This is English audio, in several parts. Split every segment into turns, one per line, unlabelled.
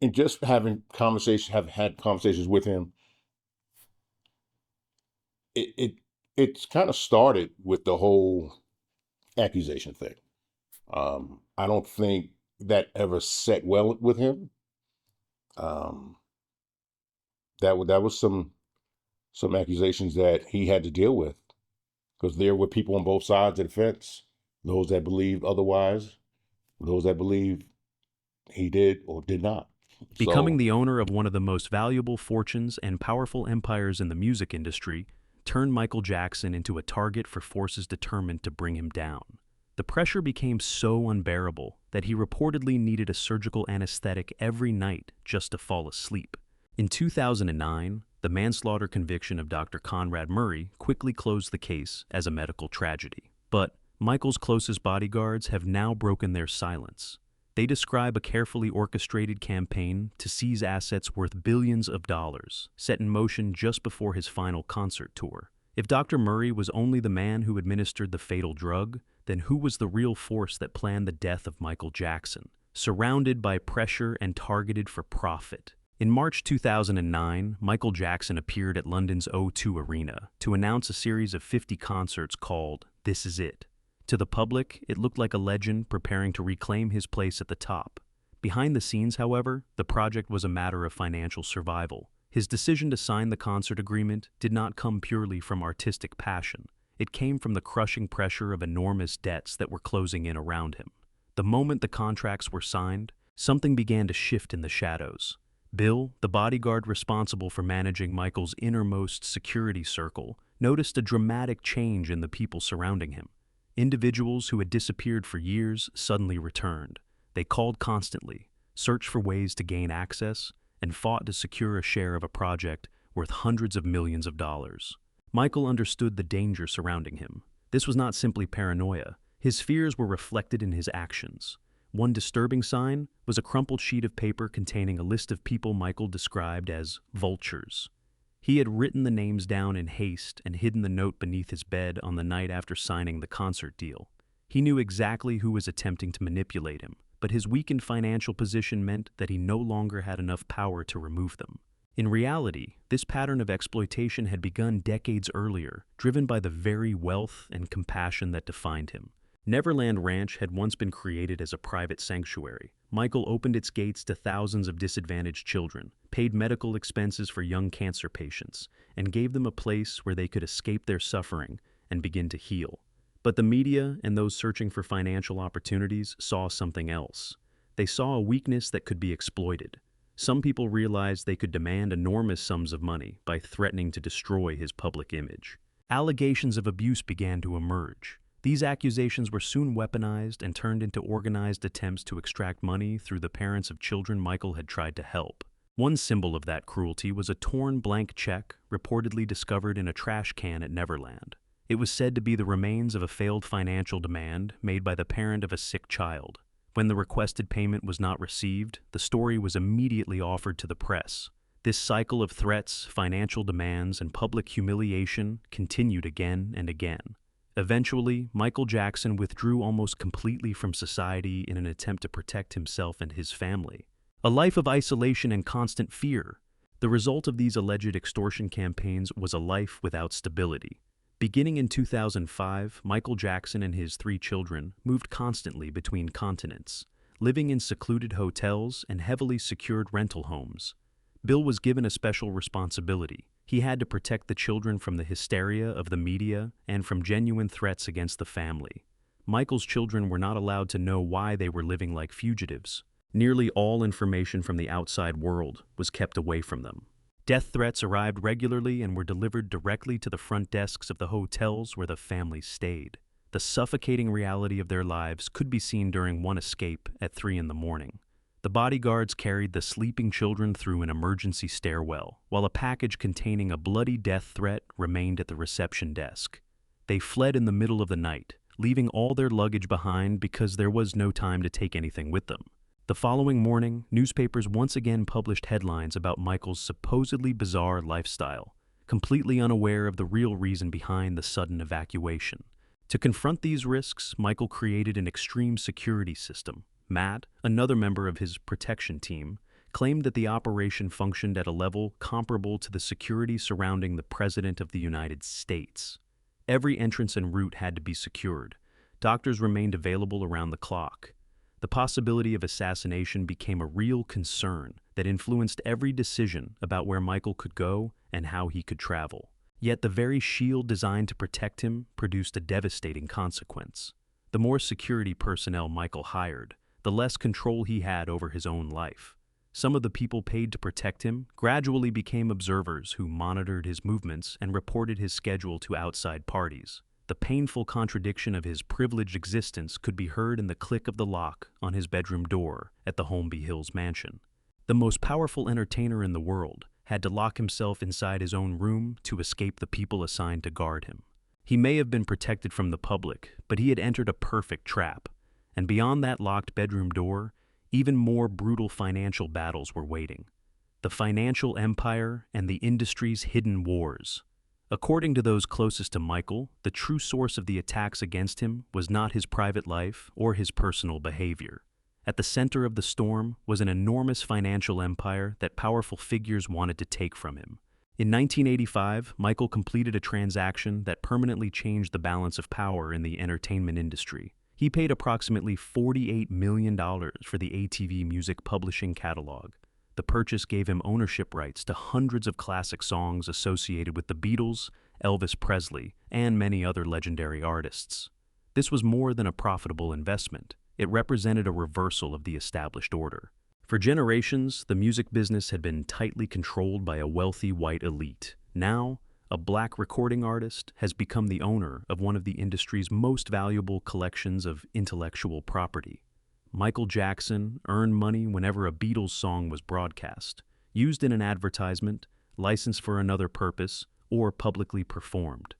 and just have had conversations with him, it it's kind of started with the whole accusation thing. I don't think that ever set well with him. Um, that was some accusations that he had to deal with because there were people on both sides of the fence, those that believed otherwise, those that believed he did or did not.
Becoming
So
the owner of one of the most valuable fortunes and powerful empires in the music industry turned Michael Jackson into a target for forces determined to bring him down. The pressure became so unbearable that he reportedly needed a surgical anesthetic every night just to fall asleep. In 2009, the manslaughter conviction of Dr. Conrad Murray quickly closed the case as a medical tragedy. But Michael's closest bodyguards have now broken their silence. They describe a carefully orchestrated campaign to seize assets worth billions of dollars, set in motion just before his final concert tour. If Dr. Murray was only the man who administered the fatal drug, then who was the real force that planned the death of Michael Jackson, surrounded by pressure and targeted for profit? In March 2009, Michael Jackson appeared at London's O2 Arena to announce a series of 50 concerts called This Is It. To the public, it looked like a legend preparing to reclaim his place at the top. Behind the scenes, however, the project was a matter of financial survival. His decision to sign the concert agreement did not come purely from artistic passion. It came from the crushing pressure of enormous debts that were closing in around him. The moment the contracts were signed, something began to shift in the shadows. Bill, the bodyguard responsible for managing Michael's innermost security circle, noticed a dramatic change in the people surrounding him. Individuals who had disappeared for years suddenly returned. They called constantly, searched for ways to gain access, and fought to secure a share of a project worth hundreds of millions of dollars. Michael understood the danger surrounding him. This was not simply paranoia. His fears were reflected in his actions. One disturbing sign was a crumpled sheet of paper containing a list of people Michael described as vultures. He had written the names down in haste and hidden the note beneath his bed on the night after signing the concert deal. He knew exactly who was attempting to manipulate him, but his weakened financial position meant that he no longer had enough power to remove them. In reality, this pattern of exploitation had begun decades earlier, driven by the very wealth and compassion that defined him. Neverland Ranch had once been created as a private sanctuary. Michael opened its gates to thousands of disadvantaged children, paid medical expenses for young cancer patients, and gave them a place where they could escape their suffering and begin to heal. But the media and those searching for financial opportunities saw something else. They saw a weakness that could be exploited. Some people realized they could demand enormous sums of money by threatening to destroy his public image. Allegations of abuse began to emerge. These accusations were soon weaponized and turned into organized attempts to extract money through the parents of children Michael had tried to help. One symbol of that cruelty was a torn blank check reportedly discovered in a trash can at Neverland. It was said to be the remains of a failed financial demand made by the parent of a sick child. When the requested payment was not received, the story was immediately offered to the press. This cycle of threats, financial demands, and public humiliation continued again and again. Eventually, Michael Jackson withdrew almost completely from society in an attempt to protect himself and his family. A life of isolation and constant fear. The result of these alleged extortion campaigns was a life without stability. Beginning in 2005, Michael Jackson and his 3 children moved constantly between continents, living in secluded hotels and heavily secured rental homes. Bill was given a special responsibility. He had to protect the children from the hysteria of the media and from genuine threats against the family. Michael's children were not allowed to know why they were living like fugitives. Nearly all information from the outside world was kept away from them. Death threats arrived regularly and were delivered directly to the front desks of the hotels where the family stayed. The suffocating reality of their lives could be seen during one escape at 3 in the morning. The bodyguards carried the sleeping children through an emergency stairwell, while a package containing a bloody death threat remained at the reception desk. They fled in the middle of the night, leaving all their luggage behind because there was no time to take anything with them. The following morning, newspapers once again published headlines about Michael's supposedly bizarre lifestyle, completely unaware of the real reason behind the sudden evacuation. To confront these risks, Michael created an extreme security system. Matt, another member of his protection team, claimed that the operation functioned at a level comparable to the security surrounding the President of the United States. Every entrance and route had to be secured. Doctors remained available around the clock. The possibility of assassination became a real concern that influenced every decision about where Michael could go and how he could travel. Yet the very shield designed to protect him produced a devastating consequence. The more security personnel Michael hired, the less control he had over his own life. Some of the people paid to protect him gradually became observers who monitored his movements and reported his schedule to outside parties. The painful contradiction of his privileged existence could be heard in the click of the lock on his bedroom door at the Holmby Hills mansion. The most powerful entertainer in the world had to lock himself inside his own room to escape the people assigned to guard him. He may have been protected from the public, but he had entered a perfect trap. And beyond that locked bedroom door, even more brutal financial battles were waiting. The financial empire and the industry's hidden wars. According to those closest to Michael, the true source of the attacks against him was not his private life or his personal behavior. At the center of the storm was an enormous financial empire that powerful figures wanted to take from him. In 1985, Michael completed a transaction that permanently changed the balance of power in the entertainment industry. He paid approximately $48 million for the ATV music publishing catalog. The purchase gave him ownership rights to hundreds of classic songs associated with the Beatles, Elvis Presley, and many other legendary artists. This was more than a profitable investment. It represented a reversal of the established order. For generations, the music business had been tightly controlled by a wealthy white elite. Now, a black recording artist has become the owner of one of the industry's most valuable collections of intellectual property. Michael Jackson earned money whenever a Beatles song was broadcast, used in an advertisement, licensed for another purpose, or publicly performed.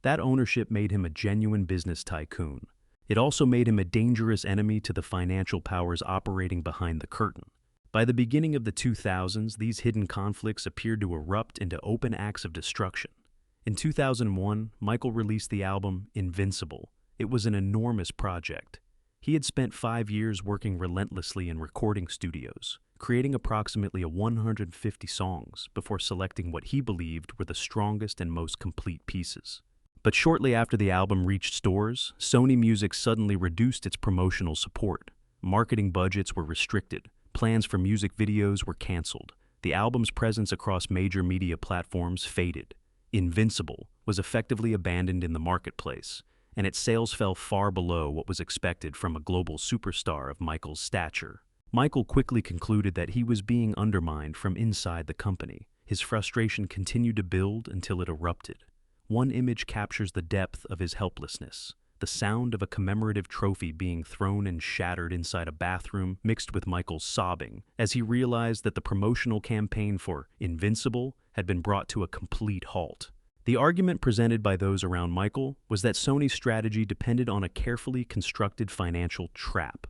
That ownership made him a genuine business tycoon. It also made him a dangerous enemy to the financial powers operating behind the curtain. By the beginning of the 2000s, these hidden conflicts appeared to erupt into open acts of destruction. In 2001, Michael released the album Invincible. It was an enormous project. He had spent 5 years working relentlessly in recording studios, creating approximately 150 songs before selecting what he believed were the strongest and most complete pieces. But shortly after the album reached stores, Sony Music suddenly reduced its promotional support. Marketing budgets were restricted. Plans for music videos were canceled. The album's presence across major media platforms faded. Invincible was effectively abandoned in the marketplace, and its sales fell far below what was expected from a global superstar of Michael's stature. Michael quickly concluded that he was being undermined from inside the company. His frustration continued to build until it erupted. One image captures the depth of his helplessness. The sound of a commemorative trophy being thrown and shattered inside a bathroom mixed with Michael's sobbing as he realized that the promotional campaign for Invincible had been brought to a complete halt. The argument presented by those around Michael was that Sony's strategy depended on a carefully constructed financial trap.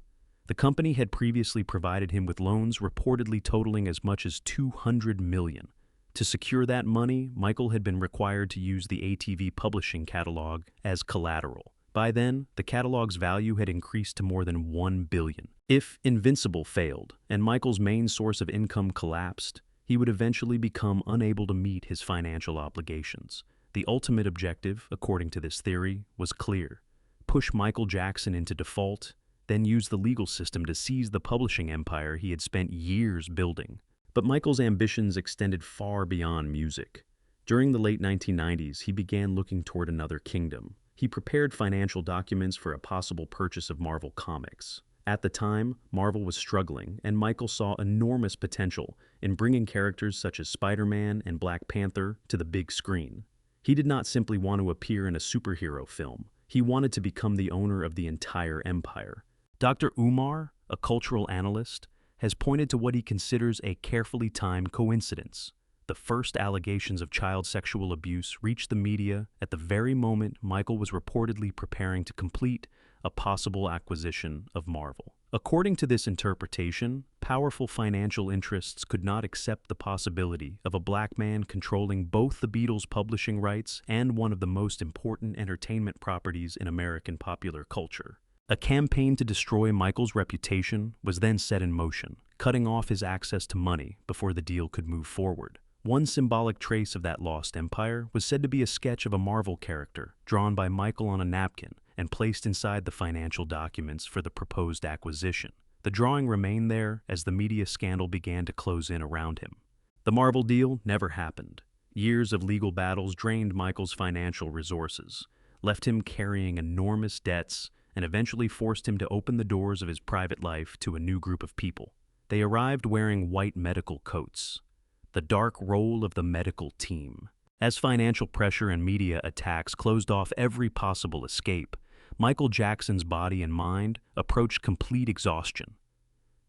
The company had previously provided him with loans reportedly totaling as much as $200 million. To secure that money, Michael had been required to use the ATV publishing catalog as collateral. By then, the catalog's value had increased to more than $1 billion. If Invincible failed and Michael's main source of income collapsed, he would eventually become unable to meet his financial obligations. The ultimate objective, according to this theory, was clear: push Michael Jackson into default, then use the legal system to seize the publishing empire he had spent years building. But Michael's ambitions extended far beyond music. During the late 1990s, he began looking toward another kingdom. He prepared financial documents for a possible purchase of Marvel Comics. At the time, Marvel was struggling, and Michael saw enormous potential in bringing characters such as Spider-Man and Black Panther to the big screen. He did not simply want to appear in a superhero film. He wanted to become the owner of the entire empire. Dr. Umar, a cultural analyst, has pointed to what he considers a carefully timed coincidence. The first allegations of child sexual abuse reached the media at the very moment Michael was reportedly preparing to complete a possible acquisition of Marvel. According to this interpretation, powerful financial interests could not accept the possibility of a black man controlling both the Beatles' publishing rights and one of the most important entertainment properties in American popular culture. A campaign to destroy Michael's reputation was then set in motion. cutting off his access to money before the deal could move forward. One symbolic trace of that lost empire was said to be a sketch of a Marvel character drawn by Michael on a napkin and placed inside the financial documents for the proposed acquisition. The drawing remained there as the media scandal began to close in around him. The Marvel deal never happened. Years of legal battles drained Michael's financial resources, left him carrying enormous debts, and eventually forced him to open the doors of his private life to a new group of people. They arrived wearing white medical coats, the dark role of the medical team. As financial pressure and media attacks closed off every possible escape, Michael Jackson's body and mind approached complete exhaustion.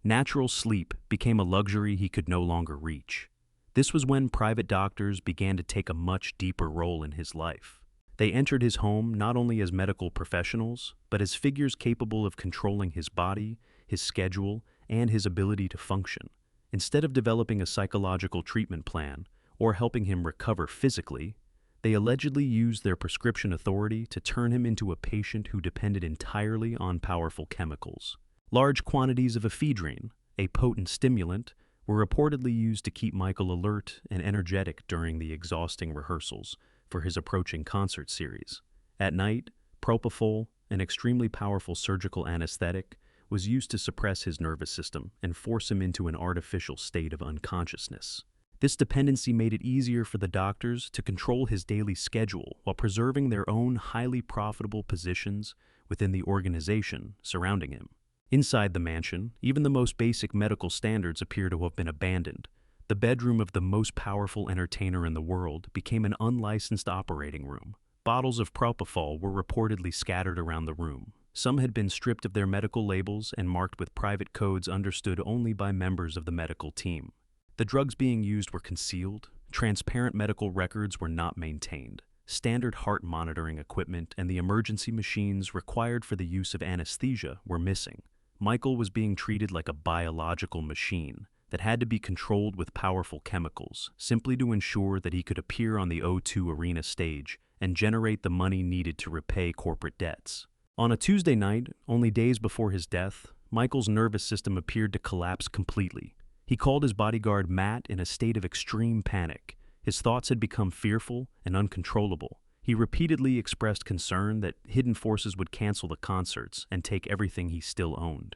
Natural sleep became a luxury he could no longer reach. This was when private doctors began to take a much deeper role in his life. They entered his home not only as medical professionals, but as figures capable of controlling his body, his schedule, and his ability to function. Instead of developing a psychological treatment plan or helping him recover physically, they allegedly used their prescription authority to turn him into a patient who depended entirely on powerful chemicals. Large quantities of ephedrine, a potent stimulant, were reportedly used to keep Michael alert and energetic during the exhausting rehearsals for his approaching concert series. At night, propofol, an extremely powerful surgical anesthetic, was used to suppress his nervous system and force him into an artificial state of unconsciousness. This dependency made it easier for the doctors to control his daily schedule while preserving their own highly profitable positions within the organization surrounding him. Inside the mansion, even the most basic medical standards appear to have been abandoned. The bedroom of the most powerful entertainer in the world became an unlicensed operating room. Bottles of propofol were reportedly scattered around the room. Some had been stripped of their medical labels and marked with private codes understood only by members of the medical team. The drugs being used were concealed, transparent medical records were not maintained. Standard heart monitoring equipment and the emergency machines required for the use of anesthesia were missing. Michael was being treated like a biological machine that had to be controlled with powerful chemicals, simply to ensure that he could appear on the O2 Arena stage and generate the money needed to repay corporate debts. On a Tuesday night, only days before his death, Michael's nervous system appeared to collapse completely. He called his bodyguard Matt in a state of extreme panic. His thoughts had become fearful and uncontrollable. He repeatedly expressed concern that hidden forces would cancel the concerts and take everything he still owned.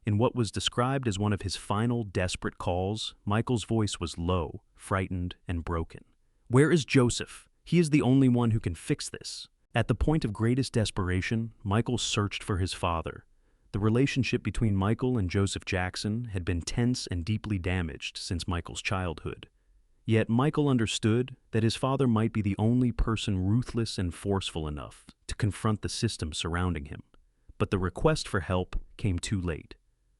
In what was described as one of his final desperate calls, Michael's voice was low, frightened, and broken. "Where is Joseph? He is the only one who can fix this." At the point of greatest desperation, Michael searched for his father. The relationship between Michael and Joseph Jackson had been tense and deeply damaged since Michael's childhood. Yet Michael understood that his father might be the only person ruthless and forceful enough to confront the system surrounding him. But the request for help came too late.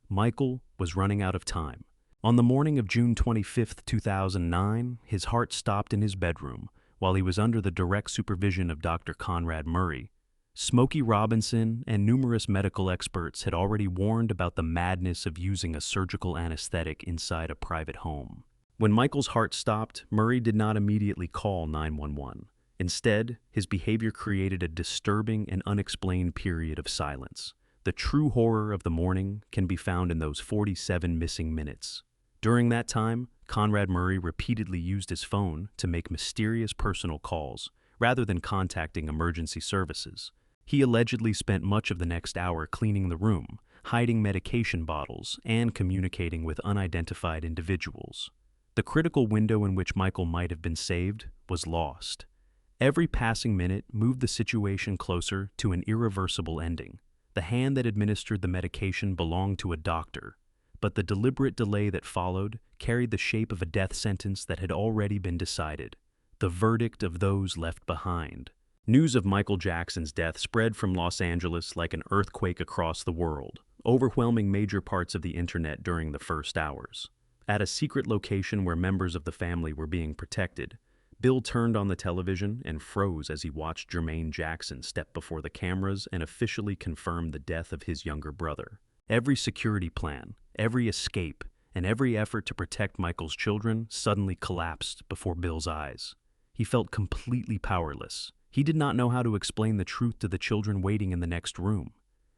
Michael was running out of time. On the morning of June 25, 2009, his heart stopped in his bedroom while he was under the direct supervision of Dr. Conrad Murray. Smokey Robinson and numerous medical experts had already warned about the madness of using a surgical anesthetic inside a private home. When Michael's heart stopped, Murray did not immediately call 911. Instead, his behavior created a disturbing and unexplained period of silence. The true horror of the morning can be found in those 47 missing minutes. During that time, Conrad Murray repeatedly used his phone to make mysterious personal calls, rather than contacting emergency services. He allegedly spent much of the next hour cleaning the room, hiding medication bottles, and communicating with unidentified individuals. The critical window in which Michael might have been saved was lost. Every passing minute moved the situation closer to an irreversible ending. The hand that administered the medication belonged to a doctor, but the deliberate delay that followed carried the shape of a death sentence that had already been decided, the verdict of those left behind. News of Michael Jackson's death spread from Los Angeles like an earthquake across the world, overwhelming major parts of the internet during the first hours. At a secret location where members of the family were being protected, Bill turned on the television and froze as he watched Jermaine Jackson step before the cameras and officially confirm the death of his younger brother. Every security plan, every escape, and every effort to protect Michael's children suddenly collapsed before Bill's eyes. He felt completely powerless. He did not know how to explain the truth to the children waiting in the next room.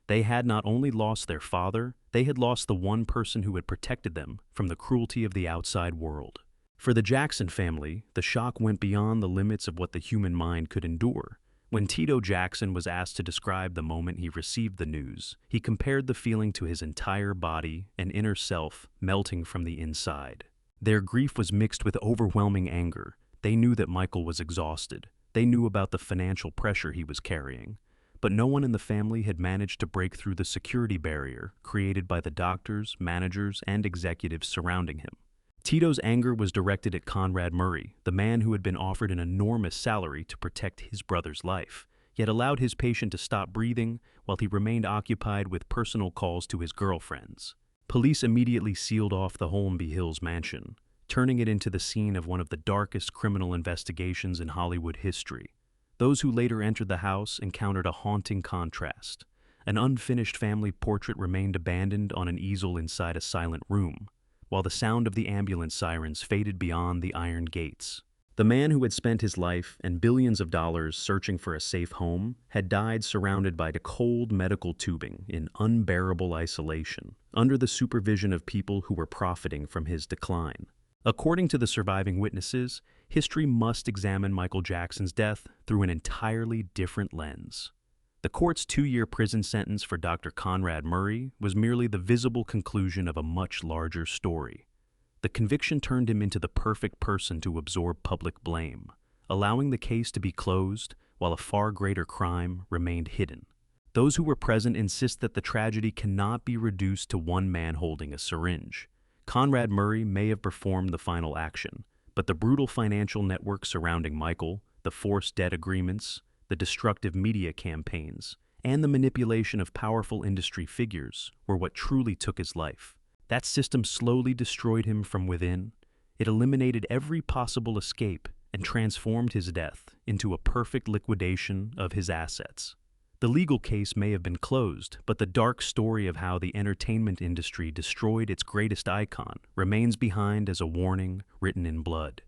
They had not only lost their father, they had lost the one person who had protected them from the cruelty of the outside world. For the Jackson family, the shock went beyond the limits of what the human mind could endure. When Tito Jackson was asked to describe the moment he received the news, he compared the feeling to his entire body and inner self melting from the inside. Their grief was mixed with overwhelming anger. They knew that Michael was exhausted. They knew about the financial pressure he was carrying. But no one in the family had managed to break through the security barrier created by the doctors, managers, and executives surrounding him. Tito's anger was directed at Conrad Murray, the man who had been offered an enormous salary to protect his brother's life, yet allowed his patient to stop breathing while he remained occupied with personal calls to his girlfriends. Police immediately sealed off the Holmby Hills mansion, turning it into the scene of one of the darkest criminal investigations in Hollywood history. Those who later entered the house encountered a haunting contrast. An unfinished family portrait remained abandoned on an easel inside a silent room, while the sound of the ambulance sirens faded beyond the iron gates. The man who had spent his life and billions of dollars searching for a safe home had died surrounded by the cold medical tubing in unbearable isolation, under the supervision of people who were profiting from his decline. According to the surviving witnesses, history must examine Michael Jackson's death through an entirely different lens. The court's 2-year prison sentence for Dr. Conrad Murray was merely the visible conclusion of a much larger story. The conviction turned him into the perfect person to absorb public blame, allowing the case to be closed while a far greater crime remained hidden. Those who were present insist that the tragedy cannot be reduced to one man holding a syringe. Conrad Murray may have performed the final action, but the brutal financial network surrounding Michael, the forced debt agreements, the destructive media campaigns, and the manipulation of powerful industry figures were what truly took his life. That system slowly destroyed him from within. It eliminated every possible escape and transformed his death into a perfect liquidation of his assets. The legal case may have been closed, but the dark story of how the entertainment industry destroyed its greatest icon remains behind as a warning written in blood.